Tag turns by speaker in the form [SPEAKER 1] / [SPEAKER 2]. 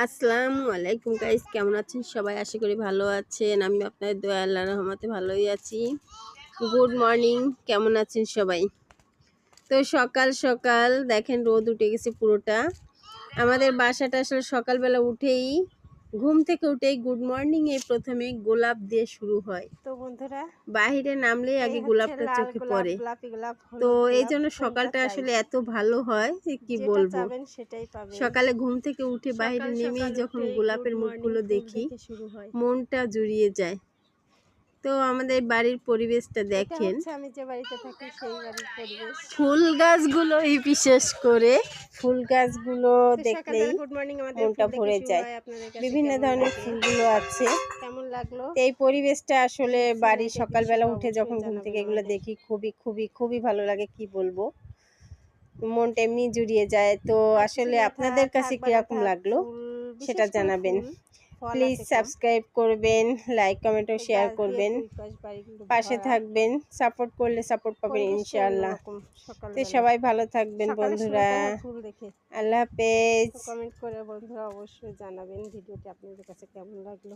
[SPEAKER 1] আসসালামু আলাইকুম গাইস, কেমন আছেন সবাই? আশা করি ভালো আছেন। আমি আপনাদের দোয়া আল্লাহর রহমতে ভালোই আছি। গুড মর্নিং, কেমন আছেন সবাই? তো সকাল সকাল দেখেন রোদ উঠে গেছে পুরোটা। আমাদের বাসাটা আসলে সকালবেলা ঘুম থেকে উঠেই গুড মর্নিং এ প্রথমে গোলাপ দিয়ে শুরু হয়।
[SPEAKER 2] তো বন্ধুরা,
[SPEAKER 1] বাহিরে নামলেই আগে
[SPEAKER 2] এই হচ্ছে
[SPEAKER 1] গোলাপটা
[SPEAKER 2] লাল
[SPEAKER 1] চোখে
[SPEAKER 2] গোলাপ,
[SPEAKER 1] পড়ে।
[SPEAKER 2] গোলাপি গোলাপ,
[SPEAKER 1] তো
[SPEAKER 2] হলুদ
[SPEAKER 1] এই
[SPEAKER 2] গোলাপ,
[SPEAKER 1] জন্য
[SPEAKER 2] কোনটা
[SPEAKER 1] সকালটা
[SPEAKER 2] চাই?
[SPEAKER 1] আসলে এত ভালো হয় যে কি
[SPEAKER 2] যেটা
[SPEAKER 1] বলবো।
[SPEAKER 2] চাবেন সেটাই পাবেন।
[SPEAKER 1] সকালে ঘুম থেকে উঠে বাহিরে
[SPEAKER 2] সকাল
[SPEAKER 1] নেমেই
[SPEAKER 2] সকাল
[SPEAKER 1] যখন
[SPEAKER 2] উঠেই গুড
[SPEAKER 1] গোলাপের
[SPEAKER 2] মর্নিং
[SPEAKER 1] মুখগুলো
[SPEAKER 2] ফুল
[SPEAKER 1] দেখি,
[SPEAKER 2] দেখে শুরু হয়।
[SPEAKER 1] মনটা জুড়িয়ে যায়। তো আমাদের বাড়ির পরিবেশটা
[SPEAKER 2] এটা
[SPEAKER 1] দেখেন,
[SPEAKER 2] হচ্ছে আমি যে বাড়িতে থাকি সেই বাড়ির পরিবেশ।
[SPEAKER 1] ফুল গাছগুলোই বিশেষ করে ফুল গাছগুলো
[SPEAKER 2] তো
[SPEAKER 1] দেখলেই
[SPEAKER 2] সকালবেলা গুড মর্নিং আমাদের
[SPEAKER 1] মনটা
[SPEAKER 2] ফুল দেখে
[SPEAKER 1] ভরে
[SPEAKER 2] শুরু
[SPEAKER 1] যায়।
[SPEAKER 2] হয়। আপনাদের কাছে
[SPEAKER 1] বিভিন্ন
[SPEAKER 2] কেমন
[SPEAKER 1] ধরনের
[SPEAKER 2] লাগে?
[SPEAKER 1] ফুলগুলো আছে।
[SPEAKER 2] কেমন লাগলো?
[SPEAKER 1] তো এই পরিবেশটা আসলে বাড়ির
[SPEAKER 2] সিনারিটা
[SPEAKER 1] সকালবেলা
[SPEAKER 2] দৃশ্যটা
[SPEAKER 1] উঠে
[SPEAKER 2] অবশ্যই
[SPEAKER 1] যখন ঘুম থেকে
[SPEAKER 2] জানাবেন
[SPEAKER 1] এগুলো
[SPEAKER 2] আমাদের।
[SPEAKER 1] দেখি খুবই খুবই খুবই ভালো লাগে, কি বলবো। মনটা এমনি জুড়িয়ে যায়। তো
[SPEAKER 2] কিছু
[SPEAKER 1] আসলে
[SPEAKER 2] না
[SPEAKER 1] আপনাদের
[SPEAKER 2] থাক
[SPEAKER 1] কাছে
[SPEAKER 2] বা না
[SPEAKER 1] কিরকম
[SPEAKER 2] থাক,
[SPEAKER 1] লাগলো
[SPEAKER 2] ফুল,
[SPEAKER 1] সেটা
[SPEAKER 2] বিশেষ করে
[SPEAKER 1] জানাবেন।
[SPEAKER 2] ফুল, ফল
[SPEAKER 1] প্লিজ
[SPEAKER 2] আছে কম।
[SPEAKER 1] সাবস্ক্রাইব করবেন, লাইক কমেন্ট ও
[SPEAKER 2] তো
[SPEAKER 1] শেয়ার
[SPEAKER 2] গাছ দিয়ে
[SPEAKER 1] করবেন,
[SPEAKER 2] দুই পাশ বাড়িগুলো
[SPEAKER 1] পাশে
[SPEAKER 2] ভরা।
[SPEAKER 1] থাকবেন। সাপোর্ট করলে সাপোর্ট পাবেন
[SPEAKER 2] পরিবেশটাই
[SPEAKER 1] ইনশাআল্লাহ।
[SPEAKER 2] অন্যরকম
[SPEAKER 1] তো
[SPEAKER 2] সকালবেলার।
[SPEAKER 1] সবাই ভালো থাকবেন
[SPEAKER 2] সকালে
[SPEAKER 1] বন্ধুরা।
[SPEAKER 2] শুরুটা হয় ফুল দেখে।
[SPEAKER 1] আল্লাহ হাফেজ।
[SPEAKER 2] তো কমেন্ট করে বন্ধুরা অবশ্যই জানাবেন ভিডিওটি আপনাদের কাছে কেমন লাগলো।